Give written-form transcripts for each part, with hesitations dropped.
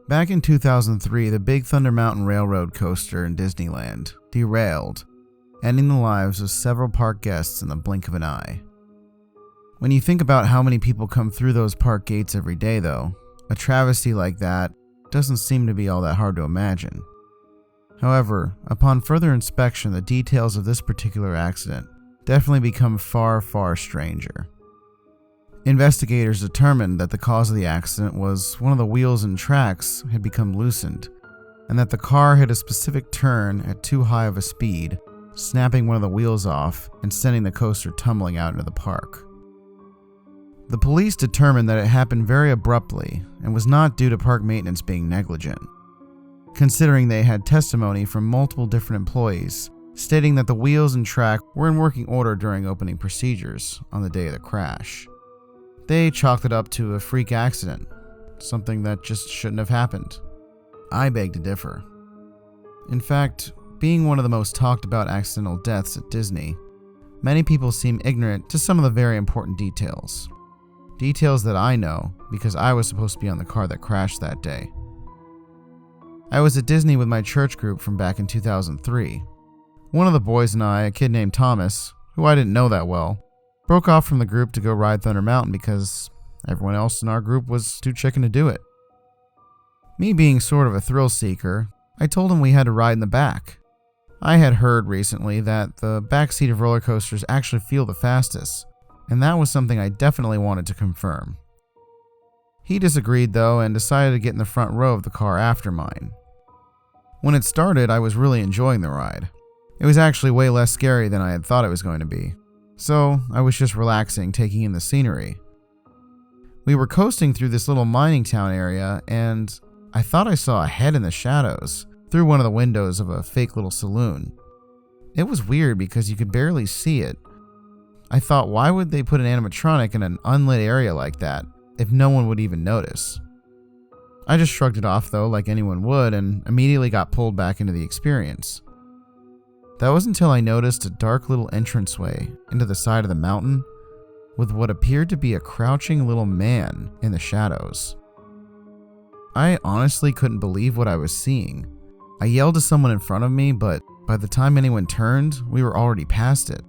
Back in 2003, the Big Thunder Mountain Railroad coaster in Disneyland derailed, ending the lives of several park guests in the blink of an eye. When you think about how many people come through those park gates every day, though, a travesty like that doesn't seem to be all that hard to imagine. However, upon further inspection, the details of this particular accident definitely become far, far stranger. Investigators determined that the cause of the accident was one of the wheels and tracks had become loosened, and that the car hit a specific turn at too high of a speed, snapping one of the wheels off and sending the coaster tumbling out into the park. The police determined that it happened very abruptly and was not due to park maintenance being negligent, considering they had testimony from multiple different employees stating that the wheels and track were in working order during opening procedures on the day of the crash. They chalked it up to a freak accident, something that just shouldn't have happened. I beg to differ. In fact, being one of the most talked about accidental deaths at Disney, many people seem ignorant to some of the very important details. Details that I know because I was supposed to be on the car that crashed that day. I was at Disney with my church group from back in 2003. One of the boys and I, a kid named Thomas, who I didn't know that well, broke off from the group to go ride Thunder Mountain because everyone else in our group was too chicken to do it. Me being sort of a thrill seeker, I told him we had to ride in the back. I had heard recently that the back seat of roller coasters actually feel the fastest, and that was something I definitely wanted to confirm. He disagreed though and decided to get in the front row of the car after mine. When it started, I was really enjoying the ride. It was actually way less scary than I had thought it was going to be. So I was just relaxing, taking in the scenery. We were coasting through this little mining town area, and I thought I saw a head in the shadows through one of the windows of a fake little saloon. It was weird because you could barely see it. I thought, why would they put an animatronic in an unlit area like that if no one would even notice? I just shrugged it off though, like anyone would, and immediately got pulled back into the experience. That was until I noticed a dark little entranceway into the side of the mountain with what appeared to be a crouching little man in the shadows. I honestly couldn't believe what I was seeing. I yelled to someone in front of me, but by the time anyone turned, we were already past it.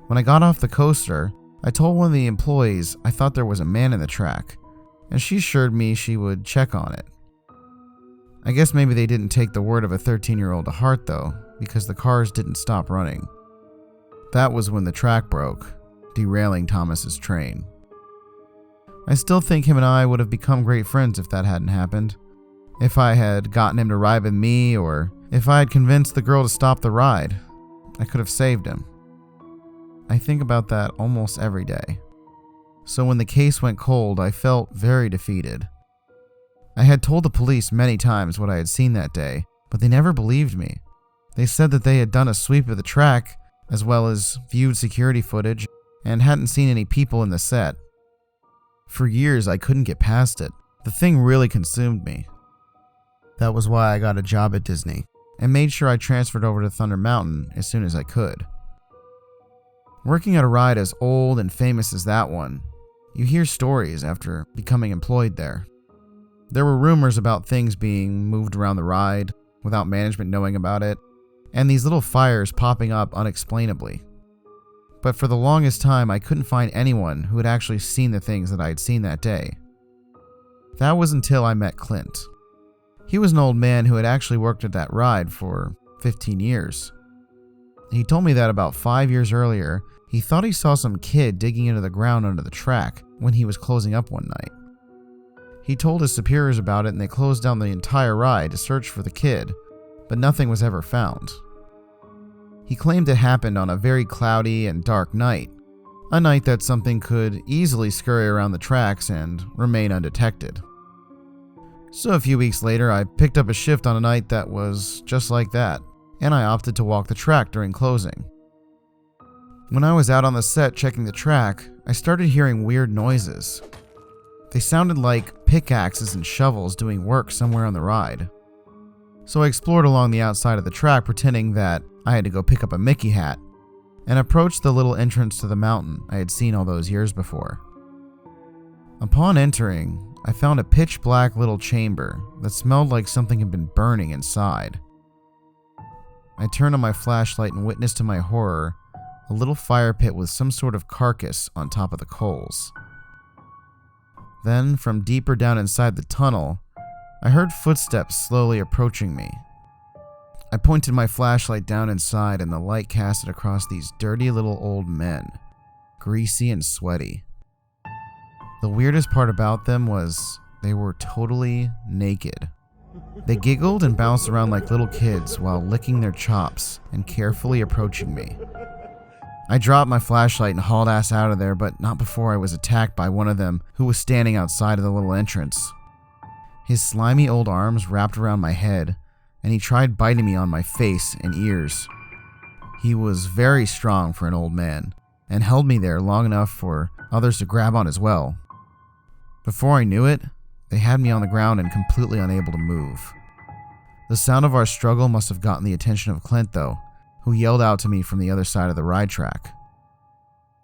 When I got off the coaster, I told one of the employees I thought there was a man in the track, and she assured me she would check on it. I guess maybe they didn't take the word of a 13-year-old to heart though, because the cars didn't stop running. That was when the track broke, derailing Thomas's train. I still think him and I would have become great friends if that hadn't happened. If I had gotten him to ride with me, or if I had convinced the girl to stop the ride, I could have saved him. I think about that almost every day. So when the case went cold, I felt very defeated. I had told the police many times what I had seen that day, but they never believed me. They said that they had done a sweep of the track, as well as viewed security footage, and hadn't seen any people in the set. For years, I couldn't get past it. The thing really consumed me. That was why I got a job at Disney, and made sure I transferred over to Thunder Mountain as soon as I could. Working at a ride as old and famous as that one, you hear stories after becoming employed there. There were rumors about things being moved around the ride without management knowing about it, and these little fires popping up unexplainably. But for the longest time, I couldn't find anyone who had actually seen the things that I had seen that day. That was until I met Clint. He was an old man who had actually worked at that ride for 15 years. He told me that about 5 years earlier, he thought he saw some kid digging into the ground under the track when he was closing up one night. He told his superiors about it and they closed down the entire ride to search for the kid, but nothing was ever found. He claimed it happened on a very cloudy and dark night, a night that something could easily scurry around the tracks and remain undetected. So a few weeks later, I picked up a shift on a night that was just like that, and I opted to walk the track during closing. When I was out on the set checking the track, I started hearing weird noises. They sounded like pickaxes and shovels doing work somewhere on the ride. So I explored along the outside of the track pretending that I had to go pick up a Mickey hat, and approached the little entrance to the mountain I had seen all those years before. Upon entering, I found a pitch black little chamber that smelled like something had been burning inside. I turned on my flashlight and witnessed to my horror a little fire pit with some sort of carcass on top of the coals. Then, from deeper down inside the tunnel, I heard footsteps slowly approaching me. I pointed my flashlight down inside and the light casted across these dirty little old men, greasy and sweaty. The weirdest part about them was they were totally naked. They giggled and bounced around like little kids while licking their chops and carefully approaching me. I dropped my flashlight and hauled ass out of there, but not before I was attacked by one of them who was standing outside of the little entrance. His slimy old arms wrapped around my head, and he tried biting me on my face and ears. He was very strong for an old man, and held me there long enough for others to grab on as well. Before I knew it, they had me on the ground and completely unable to move. The sound of our struggle must have gotten the attention of Clint, though, who yelled out to me from the other side of the ride track.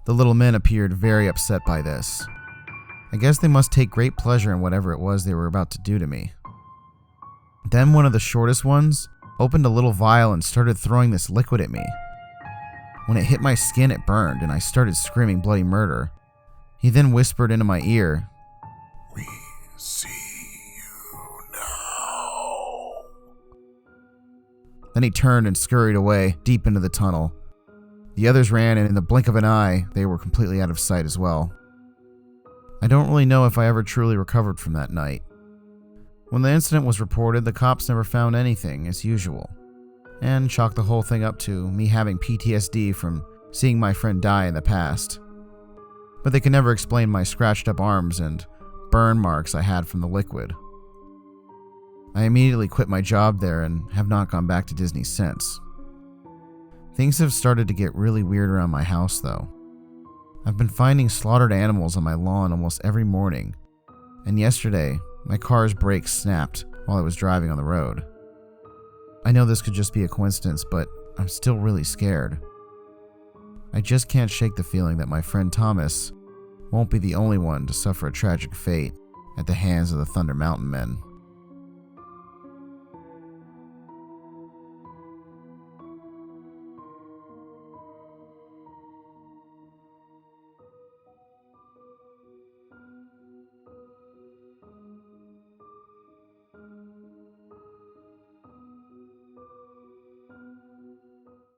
The little men appeared very upset by this. I guess they must take great pleasure in whatever it was they were about to do to me. Then one of the shortest ones opened a little vial and started throwing this liquid at me. When it hit my skin, it burned, and I started screaming bloody murder. He then whispered into my ear, "We see you now." Then he turned and scurried away, deep into the tunnel. The others ran, and in the blink of an eye, they were completely out of sight as well. I don't really know if I ever truly recovered from that night. When the incident was reported, the cops never found anything, as usual, and chalked the whole thing up to me having PTSD from seeing my friend die in the past. But they could never explain my scratched up arms and burn marks I had from the liquid. I immediately quit my job there and have not gone back to Disney since. Things have started to get really weird around my house, though. I've been finding slaughtered animals on my lawn almost every morning, and yesterday, my car's brakes snapped while I was driving on the road. I know this could just be a coincidence, but I'm still really scared. I just can't shake the feeling that my friend Thomas won't be the only one to suffer a tragic fate at the hands of the Thunder Mountain Men.